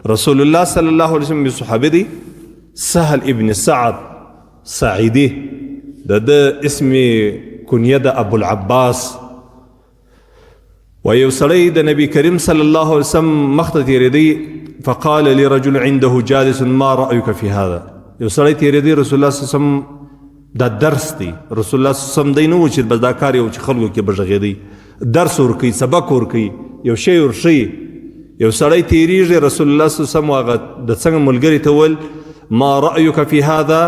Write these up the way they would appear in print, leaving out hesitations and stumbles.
رسول الله صلی الله علیه وسلم یو صحابي دی سهل ابن سعد ساعدي د اسم کنیه د ابو العباس و یو سړی د نبی کریم صلی الله علیه وسلم مخته تیریدی فقال لرجل عنده جالس ما رأيك في هذا یو سړی تیریدی رسول الله صلی الله علیه وسلم دا درس دی رسول الله صلی الله علیه وسلم دی نو چې بس دا کار یو چې خلکو کې بغږیدي درس ورکوي سبق ورکوي یو شی ورشي یو سړی تیریږي رسول الله صلی الله علیه وسلم هغه د څنګه ملګري ته ویل ما رأيك في هذا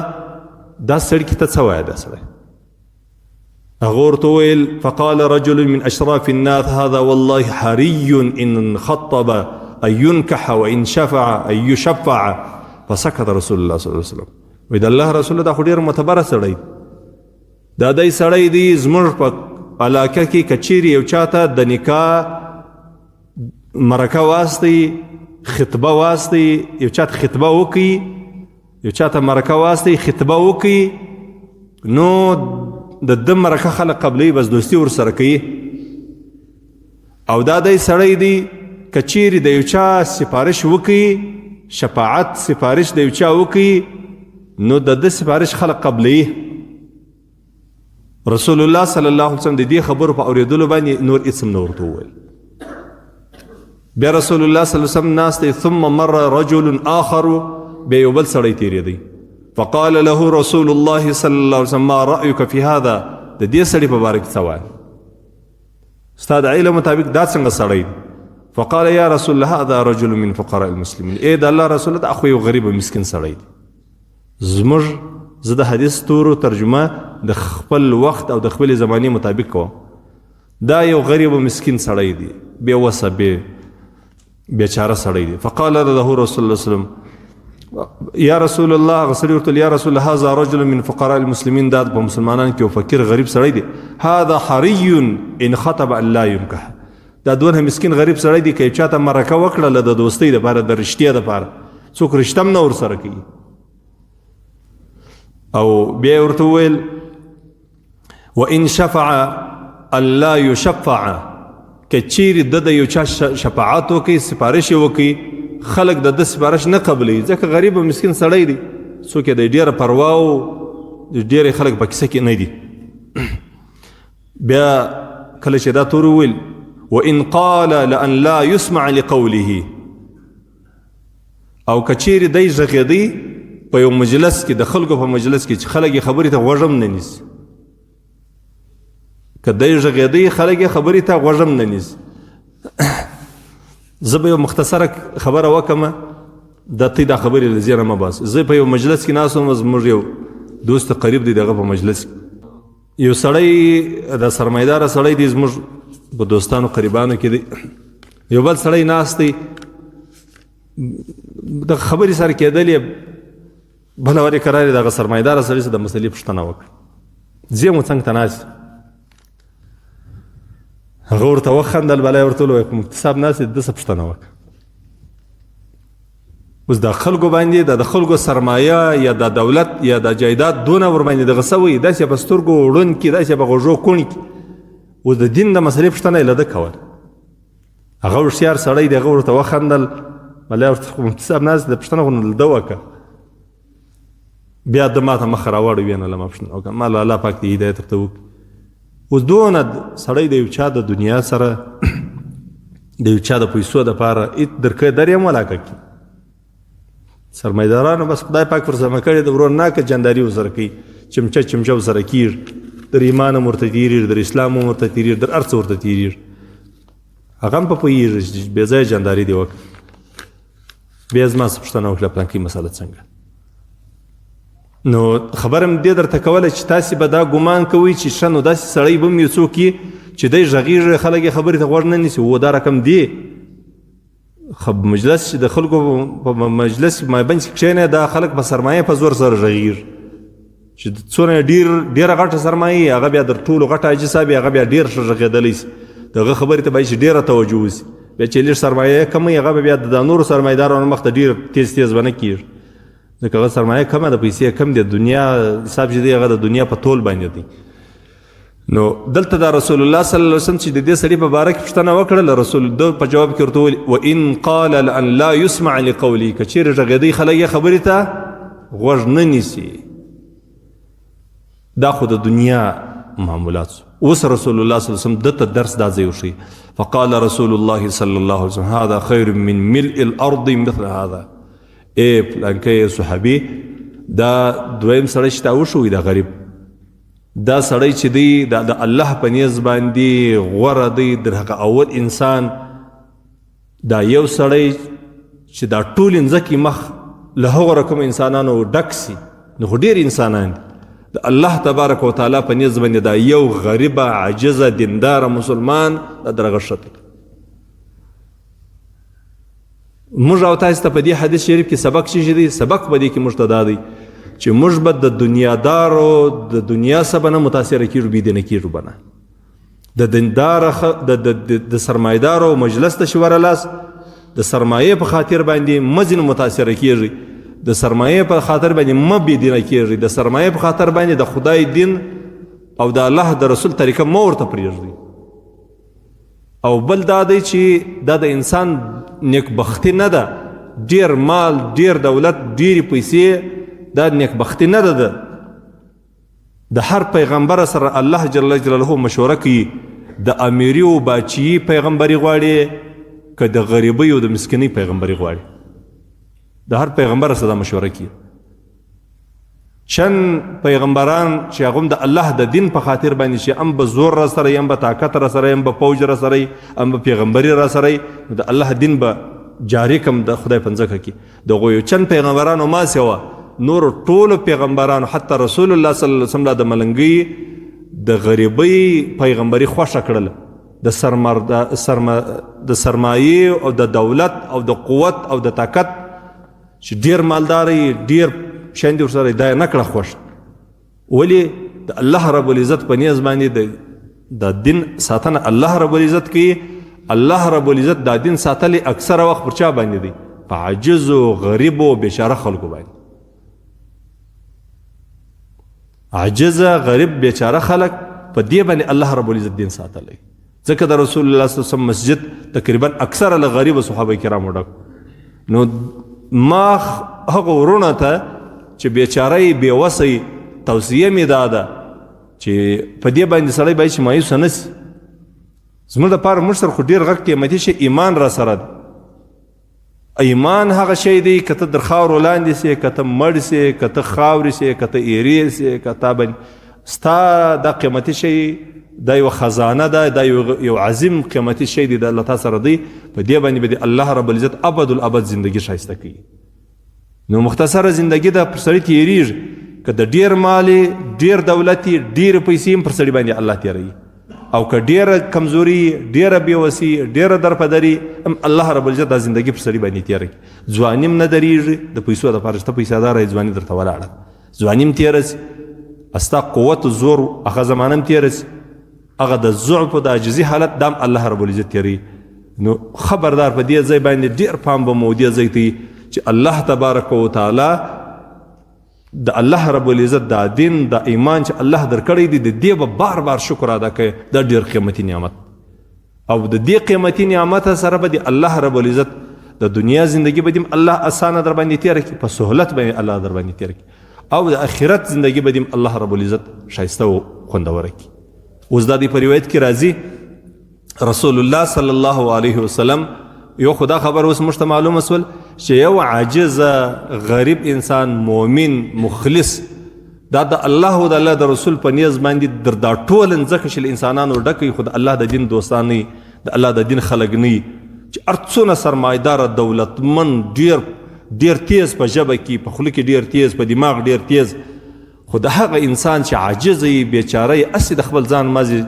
دا سړی کې ته څه وایه دا سړی هغه ورته ویل فقال رجل من اشراف الناس هذا والله حري ان خطب ان ينكح وان شفع ان يشفع فسكت رسول الله صلی الله علیه وسلم وی د الله رسول دا خو ډېر معتبره سړی دا دی سړی دی زموږ په علاقه کې کچیري یو چاته د نکاح مرکه واسطي خطبه واسطي یو چاته خطبه وکړي یو چاته مرکه واسطي خطبه وکړي نو د ده مرکه خلک قبلوي بس دوستي ورسره کوي او دا دی سړی دی کچیري د یو چا سفارش وکړي شفاعت سفارش د یو چا وکړي نو د ده سفارش خلق قبلوي رسول الله صلی الله علیه وسلم د دې خبرو په اورېدلو باندې نور اسم نه ورته وویل بیا رسول الله صلی الله علیه وسلم ناست دی ثم مر رجل آخر بیا یو بل سړی تېرېدی فقال له رسول الله صلی الله علیه وسلم ما رأيك في هذا د دې سړي په باره کې څه وایې ستا د علم مطابق دا څنګه سړی فقال یا رسول الله هذا رجل من فقراء المسلمين ای د الله رسول الله خو یو غریب او مسکین سړی دی زموږ زه د حدیث تورو ترجمه د خپل وخت او د خپل زمانې مطابق کوم دا یو غریب او مسکین سړی دی بې وسه بیچاره سړی دی فقال له رسول الله صلی الله علیه وسلم یا رسول الله هغه سړي ورته یا رسول الله هذا رجل من فقراء المسلمین دا په مسلمانانو کې یو فقیر غریب سړی دی هذا حري ان خطب ان لا ينكح دا دونه مسکین غریب سړی دی که چاته مرکه وکړله د دوستۍ دپاره د رښتیا دپاره څوک رشته هم نه ورسره کوي او بیا ورته وویل وان شفع ان لا يشفع که چیرې د یو چا شفاعت وکړي سفارش یې وکړي خلک د ده سفارش نه قبلوي ځکه غریب او مسکین سړی دی څوک یې د ډېره پروا او ډېری خلک په کیسه کې نه دي بیا کله چې دا تور وویل وان قال لان لا يسمع لقوله او که چیرې دی غږېدی په یو مجلس کې د خلکو په مجلس کې چې خلک یې خبرې ته غوږ هم نه نیسي که دی غږېدی خلک یې خبرې ته غوږ هم نه نیسي زه به یو مختصره خبره وکړم د تی دا خبرې له زیره مه باسه زه په یو مجلس کې ناست وم زموږ یو دوست قریب دی دغه په مجلس کې یو سړی د سرمایداره سړی دی زموږ په دوستانو قریبانو کې دی یو بل سړی ناست دی د خبرې سره کېدلې بله ورې کرارې دغه سرمایداره سړي څه د مسلې پوښتنه وکړه زه یم څنګ ته ناست هغه ورته وخندل بله یې ورته وویل په مفتي صاحب ناست دی ده څه پوښتنه وکړه اوس د خلکو باندې د خلکو سرمایه یا د دولت یا د جایداد دونه ورباندې دغه څه وایي داسې په سترګو ړوند کړي داسې په غوږو کوڼ کړي اوس د دین د مسلې پوښتنه یې له ده کوله هغه هوښیار سړی دی هغه ورته وخندل بله یې ورته مفتي صاحب ناست دی پوښتنه خو نو له ده وکړه بیا د ماته مخ راوړ وینه له ما پوښتنه وکړه ما له الله پاک دې هدایت ورته وکړي اوس دونه سړی د یو چا د دنیا سره د یو چا د پیسو دپاره درکه در یې هم ولاکه کړي سرمایدارانو بس خدای پاک ورسمه کړې د ورور ناکه جانداري ورسره کوي چمچه ورسره کېږي در ایمان هم ورته تېرېږي در اسلام هم ورته تېرېږي در هر څه ورته تېرېږي هغه هم په پوهېږي چې بې ځایه جانداري دې وکړه بیا زما څه پوښتنه وکړه پلانکۍ مسله څنګه نو خبره م دې درته کوله چې تاسې به دا ګمان کوئ چې ښه نو داسې سړی به م یو څوک وي چې دی غږېږي خلک یې خبرې ته غوږ نه نیسي و دا رقم دی مجلس چې د خلکو په مجلس مابین کې کښېنی دا خلک په سرمایه په زور سره غږېږي چې څونه ډېره غټه سرمایه هغه بیا در ټولو غټه حاجي صاحب هغه بیا ډېر ښه غږېدلی شي د هغه خبرې ته باید چې ډېره توجه وشي بیا چې لږ سرمایه یې کموي هغه به بیا د نورو سرمایهدارانو مخ ته ډېر تیز به نه کېږي ځکه هغه سرمایه کمه ده پیسې کم دي دنیا حساب چې دی هغه د دنیا په تول باندې دی نو دلته دا رسول الله صلی الله علیه وسلم چې د دې سړي په باره کې پوښتنه وکړله، رسول الله په جواب کې ورته وویل وان قال لأن لا يسمع لقولي، که چیرې غږېدی خلک یې خبرې ته غوږ نه نیسي. دا خو د دنیا معمولات سو. اوس رسول الله صلی الله علیه وسلم دته درس دا ځای وښیي. فقال رسول الله صلی الله علیه وسلم هذا خیر من ملء الارض مثل هذا. پلانکی صحابي دا دویم سړی چې تا وښوي دا غریب، دا سړی چې دی د الله په نیز باندې غوره دی در هغه اول انسان. دا یو سړی چې دا ټول ځمکې مخ له هغو رقم انسانانو ډک سي، نو خو ډېر انسانان دي. د الله تبارک وتعالی په نیز باندې دا یو غریبه عاجزه دینداره مسلمان دا درغه ښه. موږ او تاسو ته په دې حدیث شریف کې سبق چې دی، سبق په دې کې موږ ته دا دی چې موږ به د دنیادارو د دنیا څخه نه متاثره کیږو، بېدینه کیږو به نه. د دیندار د سرمایه‌دارو مجلس ته چې ورلاس د سرمایې په خاطر باندې مه ځینې متاثره کیږئ، د سرمایې په خاطر باندې مه بېدینه کیږئ، د سرمایې په خاطر باندې د خدای دین او د الله د رسول طریقه مه ورته پرېږدئ. او بل دا دی چې دا د انسان نیکبختي نه ده. ډېر مال، ډېر دولت، ډېرې پیسې دا نیکبختي نه ده. د هر پیغمبر سره الله جل جلاله مشوره کوي. د امیري او باچي پیغمبري غواړي که د غریبۍ او د مسکینۍ پیغمبري غواړي، د هر پیغمبر سره دا مشوره کوي. چند پیغمبران چې هغه هم د الله د دین په خاطر باندې چې هم به زور را سره هم به طاقت را سره هم به فوج را سره هم به پیغمبري را سره د الله دین به جاری کم د خدای په ځمکه کې. د هغو یو چند پیغمبرانو ما سوا نور ټولو پیغمبرانو حتی رسول الله صلی الله علیه وسلم د ملنګۍ د غریبۍ پیغمبري خوښه کړله. د سرمایې او د دولت او د قوت او د طاقت چې ډیر مالداري ډیر شاندې ورسره دا یې نه کړه خوښ. ولې د الله رب العزت په نیز باندې د دین ساتنه الله رب العزت کوي. الله رب العزت دا دین ساتلی اکثره وخت پر چا باندې دی؟ په عاجزو غریبو بیچاره خلکو باندې. عاجزه غریب بیچاره خلک په دې باندې الله رب العزت دین ساتلی. ځکه د رسول الله صلی الله علیه وسلم مسجد تقریبا اکثره له غریب صحابه کرامو ډک. نو ما هغه ورونه ته چې بیچاره یې بېوسه توصیه مې دا ده چې په دې باندې سړی باید چې مایوسه نه سي. زموږ دپاره موږ سره خو ډېر غټ قیمتي شی ایمان را سره ده. ایمان هغه شی دی که ته در خاورو لاندې سې، که ته مړ سې، که ته خاورې سې، که ته ایرې سې، که تا باندې ستا دا قیمتي شی دا یو خزانه ده، دا یو عظیم قیمتي شی دی د الله تعالی سره دی. په دې باندې به د الله رب العزت ابد الابد زندگی ښایسته کوي. نو مختصره زندگی ده پر سړي تېرېږي. که د ډېر مالې ډېر دولتي ډېرې پیسې هم پر سړي باندې الله تېروي، او که ډېره کمزوري ډېره بېوسي ډېره درپدري هم الله رب العزت دا زندگی پر سړي باندې تېره کوي. ځواني هم نه درېږي د پیسو دپاره چې ته پیسهداره یې ځواني درته ولاړه، ځواني هم تېره سي، ستا قوت و زور هغه زمانه هم تېره سي، هغه د ضعف او د عاجزي حالت دا هم الله رب العزت تېروي. نو خبردار په دې ځای باندې ډېر پام به مو دې ځای ته چې الله تبارک وتعالی د الله رب العزت دا دین دا ایمان چې الله درکړی دی د دې به بار بار شکر ادا کوي. دا ډېر قیمتي نعمت، او د دې قیمتي نعمت سره به د الله رب العزت د دنیا زندگی به دې الله اسانه در باندې تېره کړي، په سهولت باندې الله در باندې تېره کړي، او د آخرت زندگی به دې الله رب العزت ښایسته او خوندوره کړي. اوس دا دی په روایت کې راځي رسول الله صلی الله علیه وسلم یو خدا خبر اوس موږ ته معلومه سول چې یو عاجزه غریب انسان مؤمن مخلص دا د الله او د الله د رسول په نیز باندې در دا ټول ځکه چې انسانانو ډکوي، خو د الله د دین دوستان نه د الله د دین خلک نه چې هر څونه سرمایدار دولتمند ډېر تیز په ژبه کې په خوله کې ډېر تیز په دماغ ډېر تیز، خو د هغه انسان چې عاجز وي بیچاره یې هسې د خپل ځان مازې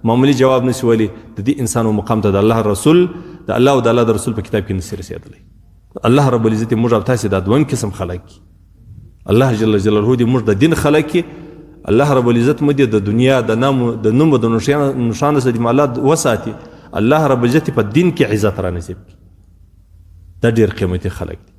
معمولی جواب نشي ویلی، د دې انسان مقام ته د الله رسول د الله او د الله د رسول په کتاب کې نشي رسېدلی. الله رب العزت موږ او تاسې دا دویم قسم خلک کي. الله جل جلاله دې موږ د دین خلک کي. الله رب العزت مو دې د دنیا د نوم د نشانه څخه دې الله وساتي. الله رب العزت په دین کې عزت را نصیب کړي. دا ډېر قیمتي خلک دي.